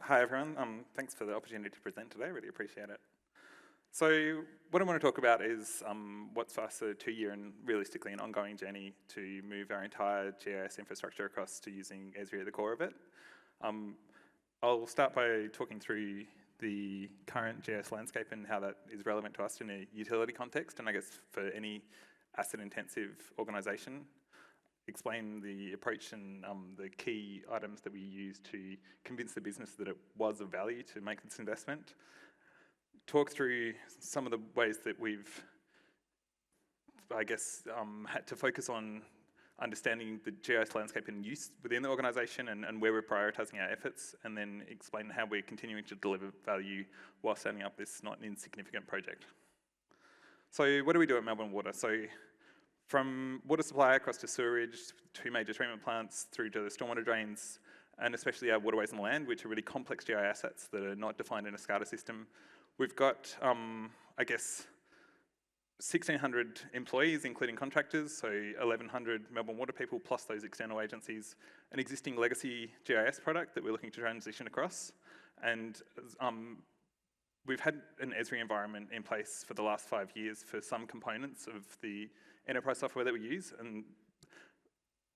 Hi everyone, thanks for the opportunity to present today, really appreciate it. So what I want to talk about is what's for us a 2-year and realistically an ongoing journey to move our entire GIS infrastructure across to using Esri at the core of it. I'll start by talking through the current GIS landscape and how that is relevant to us in a utility context, and I guess for any asset-intensive organisation. Explain the approach and the key items that we use to convince the business that it was of value to make this investment. Talk through some of the ways that we've, I guess, had to focus on understanding the GIS landscape and use within the organisation and where we're prioritising our efforts, and then explain how we're continuing to deliver value while setting up this not insignificant project. So what do we do at Melbourne Water? So from water supply across to sewerage, 2 major treatment plants, through to the stormwater drains, and especially our waterways and land, which are really complex GIS assets that are not defined in a SCADA system. We've got, I guess, 1,600 employees, including contractors, so 1,100 Melbourne Water people, plus those external agencies, an existing legacy GIS product that we're looking to transition across, and we've had an Esri environment in place for the last 5 years for some components of the enterprise software that we use, and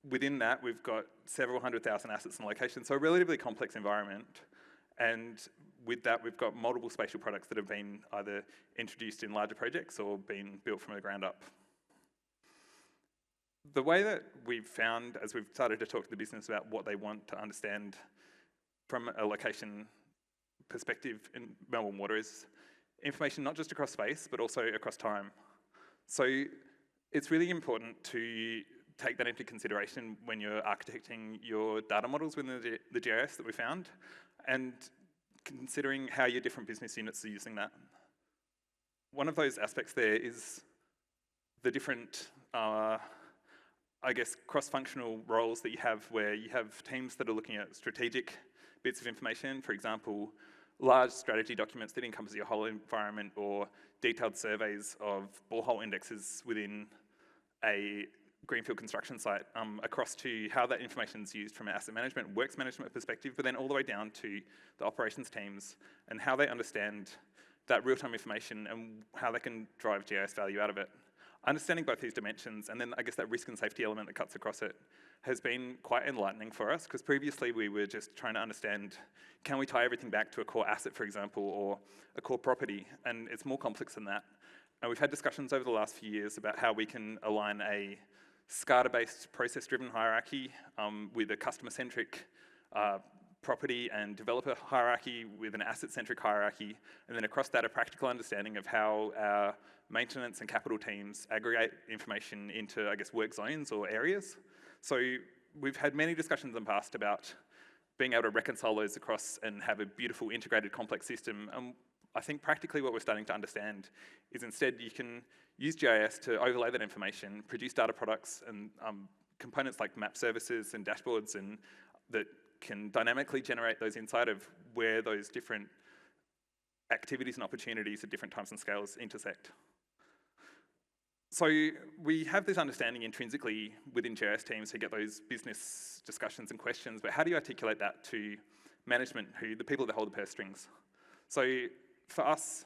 within that we've got several 100,000 assets and locations, so a relatively complex environment. And with that we've got multiple spatial products that have been either introduced in larger projects or been built from the ground up. The way that we've found, as we've started to talk to the business about what they want to understand from a location perspective in Melbourne Water, is information not just across space but also across time. So it's really important to take that into consideration when you're architecting your data models within the GIS that we found, and considering how your different business units are using that. One of those aspects there is the different, I guess, cross-functional roles that you have, where you have teams that are looking at strategic bits of information, for example, large strategy documents that encompass your whole environment, or detailed surveys of borehole indexes within a greenfield construction site, across to how that information is used from an asset management, works management perspective, but then all the way down to the operations teams and how they understand that real-time information and how they can drive GIS value out of it. Understanding both these dimensions, and then I guess that risk and safety element that cuts across it, has been quite enlightening for us, because previously we were just trying to understand, can we tie everything back to a core asset, for example, or a core property, and it's more complex than that. And we've had discussions over the last few years about how we can align a SCADA-based process-driven hierarchy with a customer-centric property and developer hierarchy with an asset-centric hierarchy, and then across that a practical understanding of how our maintenance and capital teams aggregate information into, I guess, work zones or areas. So we've had many discussions in the past about being able to reconcile those across and have a beautiful integrated complex system. I think practically what we're starting to understand is instead you can use GIS to overlay that information, produce data products and components like map services and dashboards, and that can dynamically generate those insights of where those different activities and opportunities at different times and scales intersect. So we have this understanding intrinsically within GIS teams to get those business discussions and questions, but how do you articulate that to management, who the people that hold the purse strings? So for us,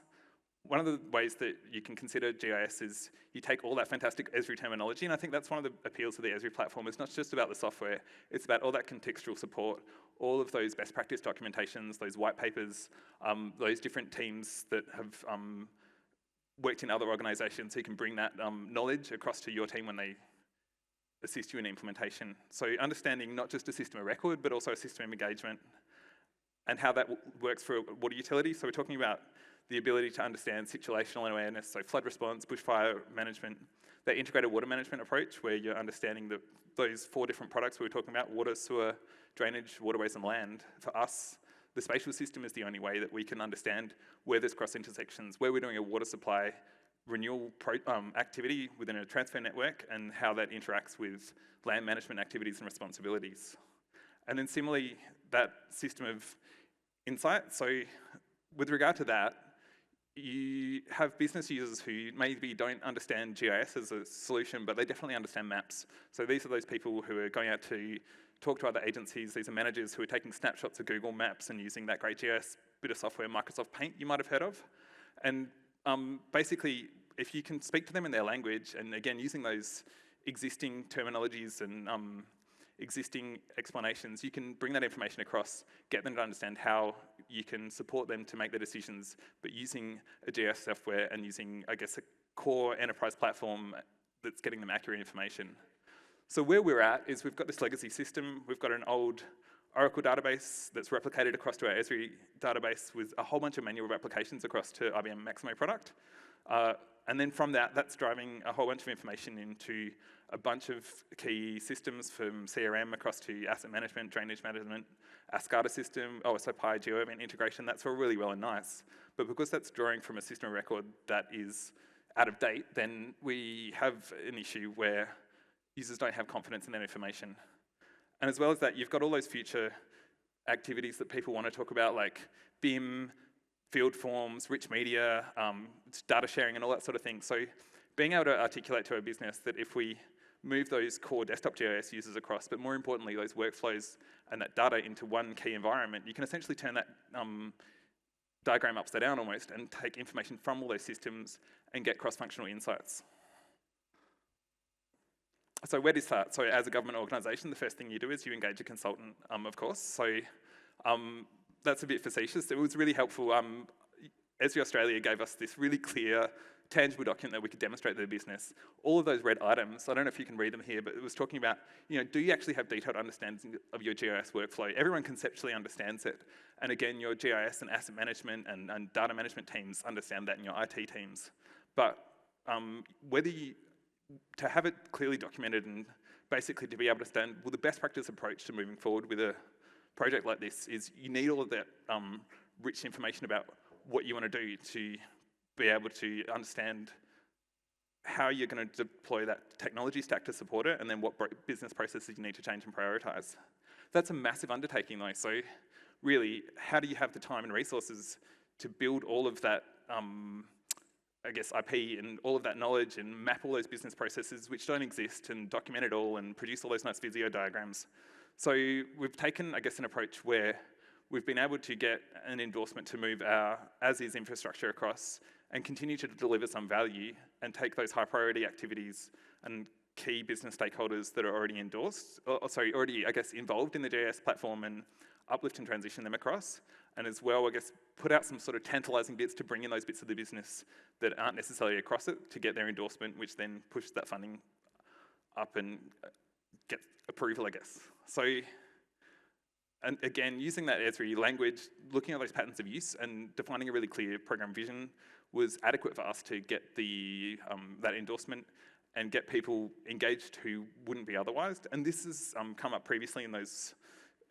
one of the ways that you can consider GIS is you take all that fantastic Esri terminology, and I think that's one of the appeals of the Esri platform. It's not just about the software, it's about all that contextual support, all of those best practice documentations, those white papers, those different teams that have worked in other organisations, so you can bring that knowledge across to your team when they assist you in implementation. So understanding not just a system of record, but also a system of engagement, and how that works for a water utility. So we're talking about the ability to understand situational awareness, so flood response, bushfire management, that integrated water management approach where you're understanding those 4 different products we were talking about: water, sewer, drainage, waterways and land. For us, the spatial system is the only way that we can understand where there's cross intersections, where we're doing a water supply renewal activity within a transfer network, and how that interacts with land management activities and responsibilities. And then similarly, that system of insight. So with regard to that, you have business users who maybe don't understand GIS as a solution, but they definitely understand maps. So these are those people who are going out to talk to other agencies. These are managers who are taking snapshots of Google Maps and using that great GIS bit of software, Microsoft Paint, you might have heard of. And basically, if you can speak to them in their language, and again, using those existing terminologies and existing explanations, you can bring that information across, get them to understand how you can support them to make their decisions, but using a GIS software and using, I guess, a core enterprise platform that's getting them accurate information. So where we're at is we've got this legacy system, we've got an old Oracle database that's replicated across to our Esri database with a whole bunch of manual replications across to IBM Maximo product. And then from that, that's driving a whole bunch of information into a bunch of key systems from CRM across to asset management, drainage management, our SCADA system, OSIPI, GeoEvent integration, that's all really well and nice. But because that's drawing from a system of record that is out of date, then we have an issue where users don't have confidence in that information. And as well as that, you've got all those future activities that people want to talk about, like BIM, field forms, rich media, data sharing and all that sort of thing. So being able to articulate to our business that if we move those core desktop GIS users across, but more importantly, those workflows and that data into one key environment, you can essentially turn that diagram upside down almost and take information from all those systems and get cross-functional insights. So where do you start? So as a government organisation, the first thing you do is you engage a consultant, of course. So that's a bit facetious. It was really helpful. Esri Australia gave us this really clear, tangible document that we could demonstrate to the business. All of those red items, I don't know if you can read them here, but it was talking about, do you actually have detailed understanding of your GIS workflow? Everyone conceptually understands it. And again, your GIS and asset management and data management teams understand that, and your IT teams. But to have it clearly documented and basically to be able to stand, well, the best practice approach to moving forward with a project like this is you need all of that rich information about what you want to do to be able to understand how you're going to deploy that technology stack to support it, and then what business processes you need to change and prioritise. That's a massive undertaking though, so really, how do you have the time and resources to build all of that, I guess, IP and all of that knowledge and map all those business processes which don't exist and document it all and produce all those nice Visio diagrams? So we've taken, I guess, an approach where we've been able to get an endorsement to move our as-is infrastructure across and continue to deliver some value and take those high priority activities and key business stakeholders that are already endorsed, already, I guess, involved in the GIS platform and uplift and transition them across. And as well, I guess, put out some sort of tantalising bits to bring in those bits of the business that aren't necessarily across it to get their endorsement, which then pushes that funding up and gets approval, I guess. So, and again, using that Esri language, looking at those patterns of use and defining a really clear program vision was adequate for us to get the that endorsement and get people engaged who wouldn't be otherwise. And this has come up previously in those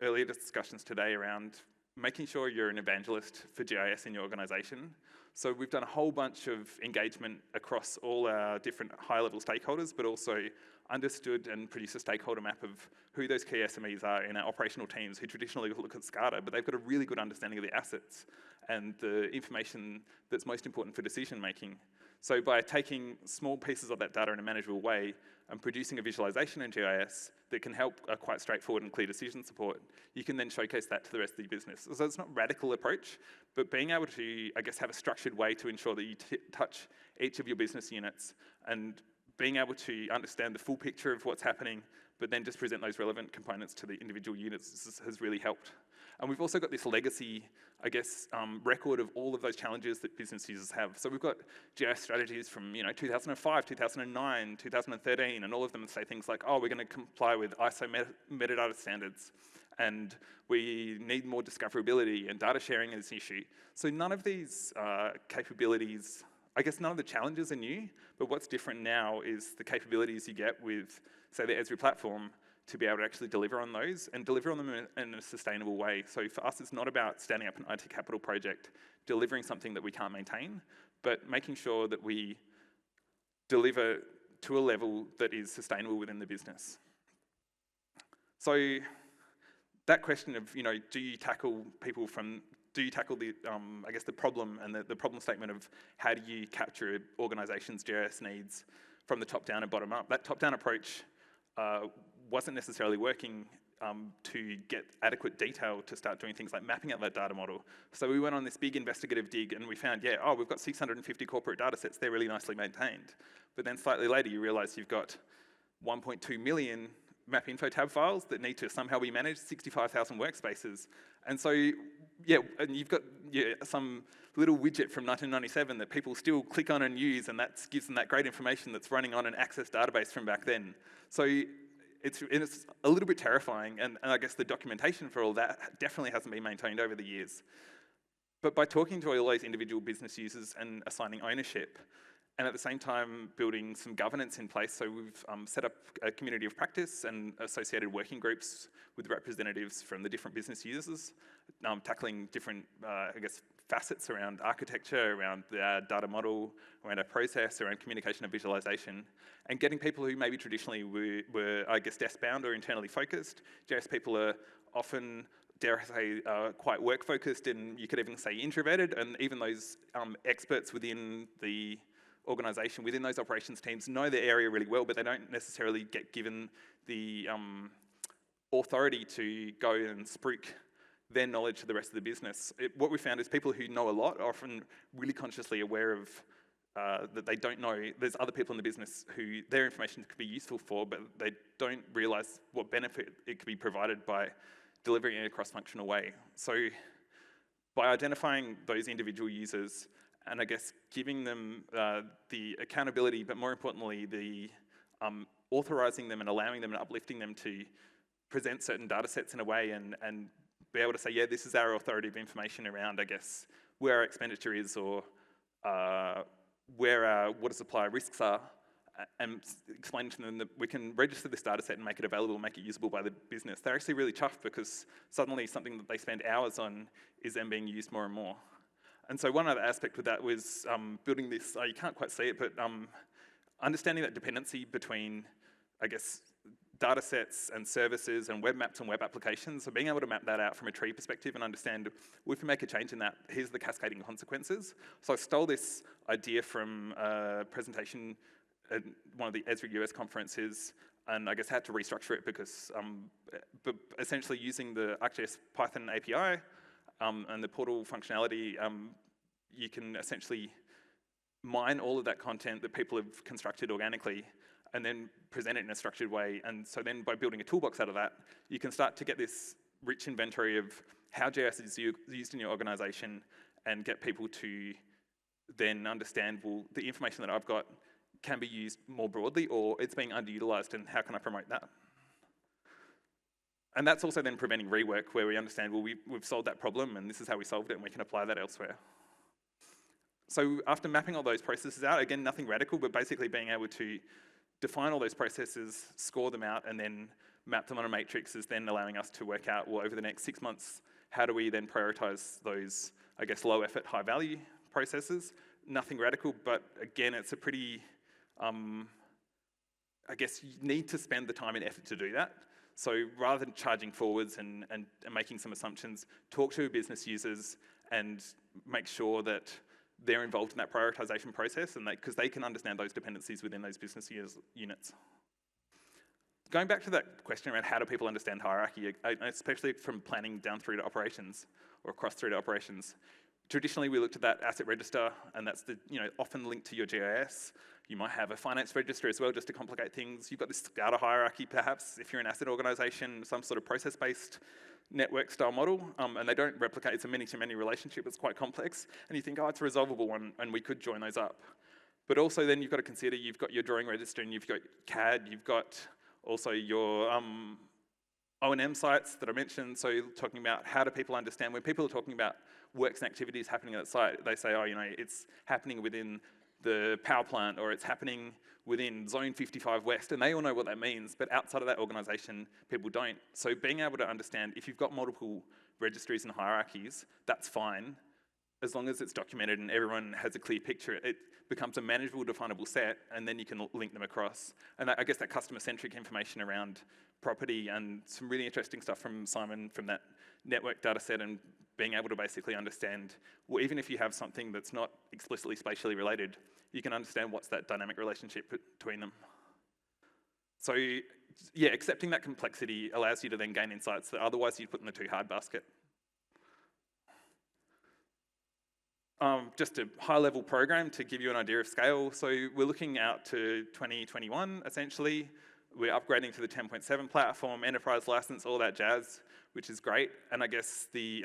earlier discussions today around making sure you're an evangelist for GIS in your organisation. So we've done a whole bunch of engagement across all our different high-level stakeholders, but also understood and produced a stakeholder map of who those key SMEs are in our operational teams who traditionally look at SCADA, but they've got a really good understanding of the assets and the information that's most important for decision making. So by taking small pieces of that data in a manageable way and producing a visualization in GIS that can help a quite straightforward and clear decision support, you can then showcase that to the rest of the business. So it's not a radical approach, but being able to, I guess, have a structured way to ensure that you touch each of your business units and being able to understand the full picture of what's happening, but then just present those relevant components to the individual units has really helped. And we've also got this legacy, I guess, record of all of those challenges that business users have. So we've got GIS strategies from 2005, 2009, 2013, and all of them say things like, oh, we're going to comply with ISO metadata standards, and we need more discoverability, and data sharing is an issue. So none of these capabilities, I guess none of the challenges are new, but what's different now is the capabilities you get with, say, the Esri platform to be able to actually deliver on those and deliver on them in a sustainable way. So for us, it's not about standing up an IT capital project, delivering something that we can't maintain, but making sure that we deliver to a level that is sustainable within the business. So that question of, do you tackle the, I guess, the problem and the problem statement of how do you capture organisations' GIS needs from the top down and bottom up? That top down approach wasn't necessarily working to get adequate detail to start doing things like mapping out that data model. So we went on this big investigative dig and we found, yeah, we've got 650 corporate data sets, they're really nicely maintained. But then slightly later you realise you've got 1.2 million map info tab files that need to somehow be managed, 65,000 workspaces. And so, yeah, and you've got some little widget from 1997 that people still click on and use, and that gives them that great information that's running on an Access database from back then. So it's a little bit terrifying, and I guess the documentation for all that definitely hasn't been maintained over the years. But by talking to all those individual business users and assigning ownership, and at the same time building some governance in place, so we've set up a community of practice and associated working groups with representatives from the different business users, tackling different, I guess, facets around architecture, around the data model, around our process, around communication and visualization, and getting people who maybe traditionally were I guess, desk-bound or internally focused. GIS people are often, dare I say, quite work-focused, and you could even say introverted, and even those experts within the organisation, within those operations teams, know their area really well, but they don't necessarily get given the authority to go and spruik their knowledge to the rest of the business. What we found is people who know a lot are often really consciously aware of that they don't know there's other people in the business who their information could be useful for, but they don't realise what benefit it could be provided by delivering it in a cross-functional way. So by identifying those individual users and I guess giving them the accountability, but more importantly, the authorising them and allowing them and uplifting them to present certain data sets in a way and be able to say, yeah, this is our authoritative information around, I guess, where our expenditure is or where our water supply risks are, and explain to them that we can register this data set and make it available, make it usable by the business. They're actually really chuffed because suddenly something that they spend hours on is then being used more and more. And so one other aspect with that was building this, you can't quite see it, but understanding that dependency between, I guess, data sets and services and web maps and web applications. So being able to map that out from a tree perspective and understand, well, if we make a change in that, here's the cascading consequences. So I stole this idea from a presentation at one of the Esri US conferences, and I guess had to restructure it because, but essentially using the ArcGIS Python API, and the portal functionality, you can essentially mine all of that content that people have constructed organically and then present it in a structured way. And so then by building a toolbox out of that, you can start to get this rich inventory of how GIS is used in your organisation and get people to then understand, well, the information that I've got can be used more broadly or it's being underutilised, and how can I promote that? And that's also then preventing rework, where we understand, well, we've solved that problem and this is how we solved it and we can apply that elsewhere. So after mapping all those processes out, again, nothing radical, but basically being able to define all those processes, score them out, and then map them on a matrix is then allowing us to work out, well, over the next 6 months, how do we then prioritise those, I guess, low effort, high value processes? Nothing radical, but again, it's a pretty, I guess you need to spend the time and effort to do that. So rather than charging forwards and making some assumptions, talk to business users and make sure that they're involved in that prioritisation process, and because they can understand those dependencies within those business units. Going back to that question around how do people understand hierarchy, especially from planning down through to operations or across through to operations. Traditionally, we looked at that asset register, and that's often linked to your GIS. You might have a finance register as well, just to complicate things. You've got this data hierarchy, perhaps, if you're an asset organisation, some sort of process-based network-style model, and they don't replicate. It's a many-to-many relationship. It's quite complex, and you think, oh, it's a resolvable one, and we could join those up. But also, then you've got to consider you've got your drawing register, and you've got CAD. You've got also your O&M sites that I mentioned. So talking about how do people understand when people are talking about works and activities happening at that site, they say, oh, it's happening within the power plant, or it's happening within Zone 55 West, and they all know what that means, but outside of that organisation, people don't. So being able to understand, if you've got multiple registries and hierarchies, that's fine, as long as it's documented and everyone has a clear picture. It becomes a manageable, definable set, and then you can link them across. And I guess that customer-centric information around property and some really interesting stuff from Simon from that network data set, and being able to basically understand, well, even if you have something that's not explicitly spatially related, you can understand what's that dynamic relationship between them. So yeah, accepting that complexity allows you to then gain insights that otherwise you'd put in the too hard basket. Just a high-level program to give you an idea of scale. So we're looking out to 2021, essentially. We're upgrading to the 10.7 platform, enterprise license, all that jazz, which is great. And I guess the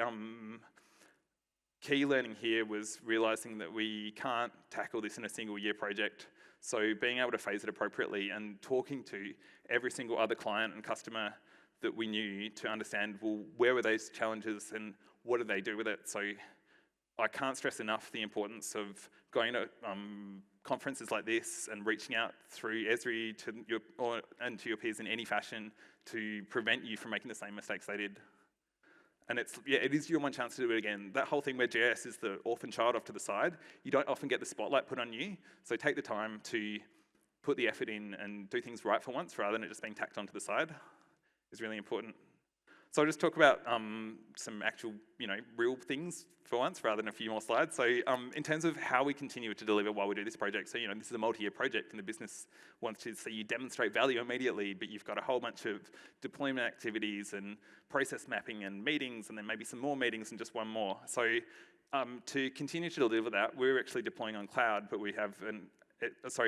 key learning here was realizing that we can't tackle this in a single year project. So being able to phase it appropriately and talking to every single other client and customer that we knew to understand, well, where were those challenges and what did they do with it? So I can't stress enough the importance of going to conferences like this and reaching out through Esri to to your peers in any fashion to prevent you from making the same mistakes they did. And it is your one chance to do it again. That whole thing where GIS is the orphan child off to the side, you don't often get the spotlight put on you. So take the time to put the effort in and do things right for once rather than it just being tacked onto the side is really important. So I'll just talk about some actual, real things for once rather than a few more slides. So in terms of how we continue to deliver while we do this project, so this is a multi-year project and the business wants to see you demonstrate value immediately, but you've got a whole bunch of deployment activities and process mapping and meetings and then maybe some more meetings and just one more. So to continue to deliver that, we're actually deploying on cloud, but we have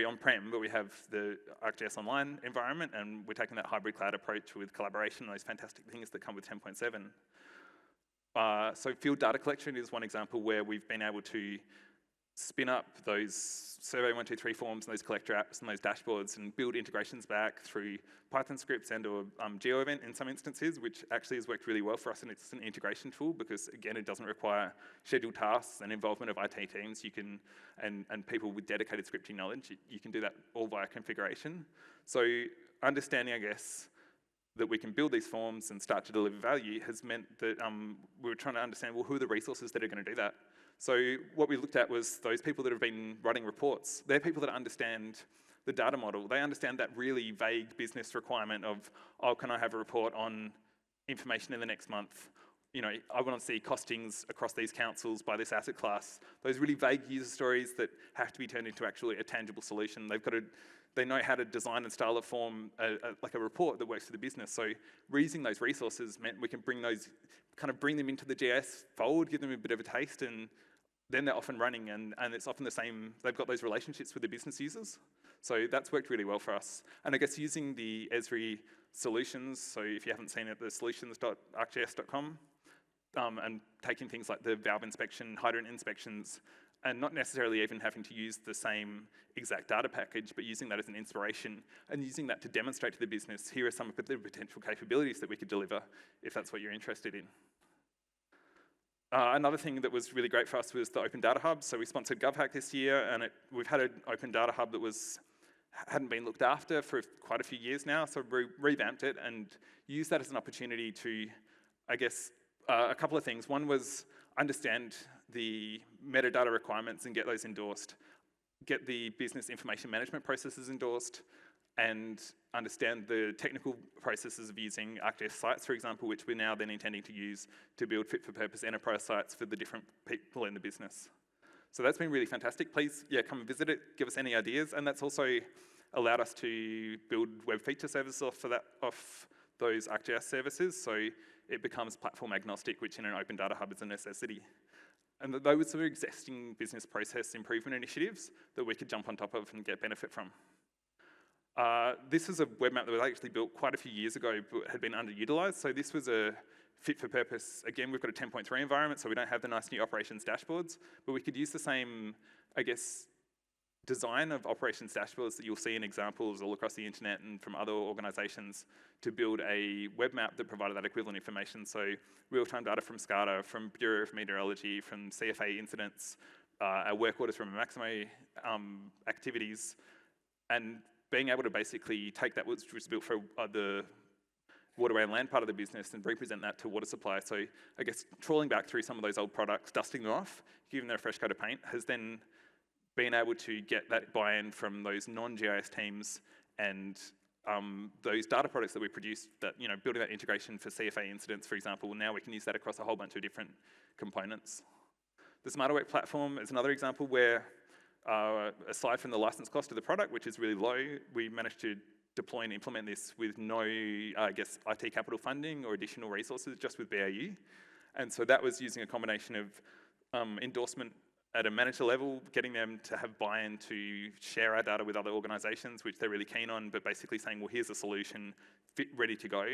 on-prem, but we have the ArcGIS Online environment, and we're taking that hybrid cloud approach with collaboration and those fantastic things that come with 10.7. So field data collection is one example where we've been able to spin up those Survey 123 forms and those collector apps and those dashboards and build integrations back through Python scripts and or GeoEvent in some instances, which actually has worked really well for us, and it's an integration tool because, again, it doesn't require scheduled tasks and involvement of IT teams. You can, and people with dedicated scripting knowledge, you can do that all via configuration. So understanding, I guess, that we can build these forms and start to deliver value has meant that we were trying to understand, well, who are the resources that are going to do that? So what we looked at was those people that have been writing reports. They're people that understand the data model. They understand that really vague business requirement of, oh, can I have a report on information in the next month? I want to see costings across these councils by this asset class. Those really vague user stories that have to be turned into actually a tangible solution. They know how to design and style a form, like a report that works for the business. So reusing those resources meant we can bring them into the GIS fold, give them a bit of a taste, and then they're often running, and it's often the same. They've got those relationships with the business users. So that's worked really well for us. And I guess using the Esri solutions, so if you haven't seen it, the solutions.arcgis.com, and taking things like the valve inspection, hydrant inspections, and not necessarily even having to use the same exact data package, but using that as an inspiration and using that to demonstrate to the business, here are some of the potential capabilities that we could deliver if that's what you're interested in. Another thing that was really great for us was the Open Data Hub. So we sponsored GovHack this year, and we've had an Open Data Hub that hadn't been looked after for quite a few years now, so we revamped it and used that as an opportunity to, I guess, a couple of things. One was understand the metadata requirements and get those endorsed, get the business information management processes endorsed, and understand the technical processes of using ArcGIS sites, for example, which we're now then intending to use to build fit-for-purpose enterprise sites for the different people in the business. So that's been really fantastic. Please, come and visit it, give us any ideas, and that's also allowed us to build web feature services off those ArcGIS services, so it becomes platform agnostic, which in an Open Data Hub is a necessity. And those are existing business process improvement initiatives that we could jump on top of and get benefit from. This is a web map that was actually built quite a few years ago, but had been underutilized. So this was a fit for purpose. Again, we've got a 10.3 environment, so we don't have the nice new operations dashboards, but we could use the same, I guess, design of operations dashboards that you'll see in examples all across the internet and from other organizations to build a web map that provided that equivalent information. So real-time data from SCADA, from Bureau of Meteorology, from CFA incidents, our work orders from Maximo activities, and being able to basically take that which was built for the waterway and land part of the business and represent that to water supply. So I guess trawling back through some of those old products, dusting them off, giving them a fresh coat of paint, has then been able to get that buy-in from those non-GIS teams and those data products that we produced, that building that integration for CFA incidents, for example. Now we can use that across a whole bunch of different components. The SmarterWX platform is another example where, aside from the license cost of the product, which is really low, we managed to deploy and implement this with no, I guess, IT capital funding or additional resources, just with BAU. And so that was using a combination of endorsement at a manager level, getting them to have buy-in to share our data with other organisations, which they're really keen on, but basically saying, well, here's a solution, ready to go.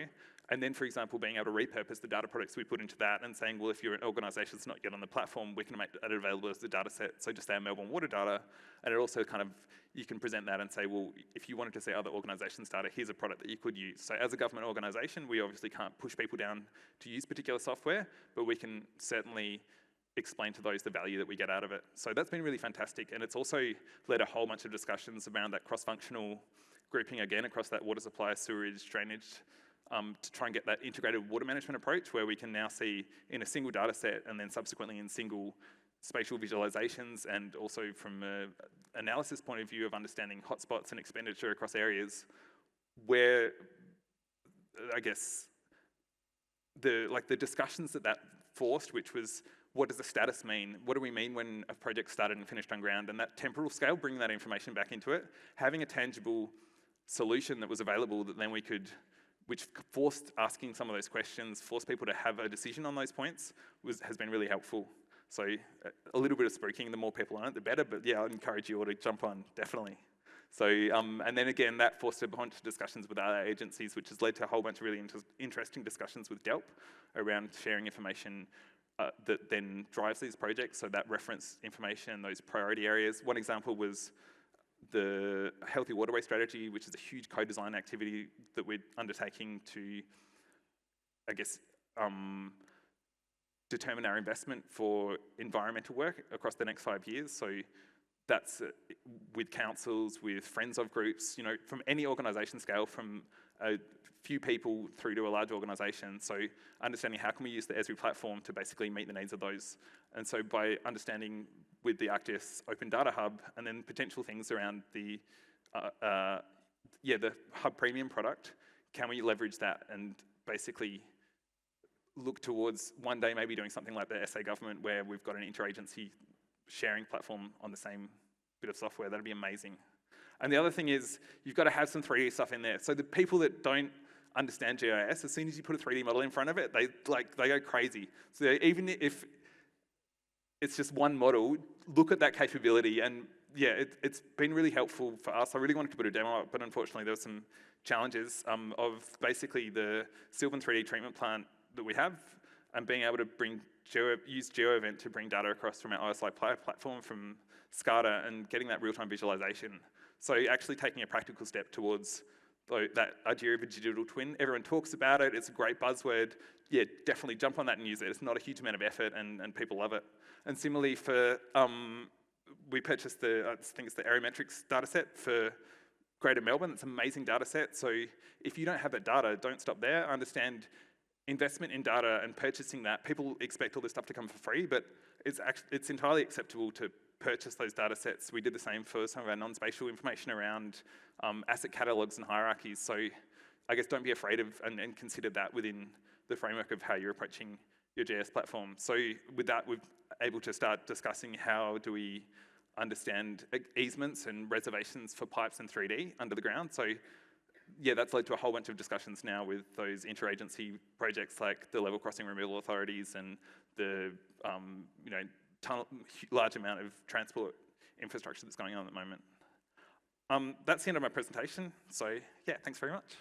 And then, for example, being able to repurpose the data products we put into that and saying, well, if your organisation that's not yet on the platform, we can make it available as a data set. So just our Melbourne Water data. And it also kind of, you can present that and say, well, if you wanted to see other organisations' data, here's a product that you could use. So as a government organisation, we obviously can't push people down to use particular software, but we can certainly explain to those the value that we get out of it. So that's been really fantastic. And it's also led a whole bunch of discussions around that cross-functional grouping again across that water supply, sewerage, drainage, to try and get that integrated water management approach where we can now see in a single data set and then subsequently in single spatial visualizations and also from an analysis point of view of understanding hotspots and expenditure across areas where, I guess, the discussions that forced, which was, what does the status mean? What do we mean when a project started and finished on ground? And that temporal scale, bringing that information back into it, having a tangible solution that was available that then we could, which forced asking some of those questions, forced people to have a decision on those points, has been really helpful. So a little bit of spooking, the more people on it, the better, but yeah, I'd encourage you all to jump on, definitely. So, and then again, that forced a bunch of discussions with other agencies, which has led to a whole bunch of really interesting discussions with DELP around sharing information that then drives these projects, so that reference information, those priority areas. One example was the Healthy Waterway Strategy, which is a huge co-design activity that we're undertaking to, I guess, determine our investment for environmental work across the next 5 years. So that's with councils, with friends of groups, you know, from any organisation scale, from a few people through to a large organisation. So understanding how can we use the Esri platform to basically meet the needs of those. And so by understanding with the ArcGIS Open Data Hub and then potential things around the Hub Premium product, can we leverage that and basically look towards one day maybe doing something like the SA government where we've got an interagency sharing platform on the same bit of software? That'd be amazing. And the other thing is, you've got to have some 3D stuff in there. So the people that don't understand GIS, as soon as you put a 3D model in front of it, they go crazy. So even if it's just one model, look at that capability. And yeah, it's been really helpful for us. I really wanted to put a demo up, but unfortunately there were some challenges of basically the Sylvan 3D treatment plant that we have and being able to use GeoEvent to bring data across from our ISI platform from SCADA and getting that real-time visualization. So actually taking a practical step towards that idea of a digital twin. Everyone talks about it, it's a great buzzword. Yeah, definitely jump on that and use it. It's not a huge amount of effort and people love it. And similarly for, we purchased I think it's the Aerometrics dataset for Greater Melbourne. It's an amazing dataset. So if you don't have that data, don't stop there. I understand investment in data and purchasing that, people expect all this stuff to come for free, but it's entirely acceptable to purchase those data sets. We did the same for some of our non-spatial information around asset catalogs and hierarchies. So I guess don't be afraid of and consider that within the framework of how you're approaching your GIS platform. So with that, we're able to start discussing how do we understand easements and reservations for pipes in 3D under the ground. So yeah, that's led to a whole bunch of discussions now with those interagency projects like the level crossing removal authorities and the large amount of transport infrastructure that's going on at the moment. That's the end of my presentation. So yeah, thanks very much.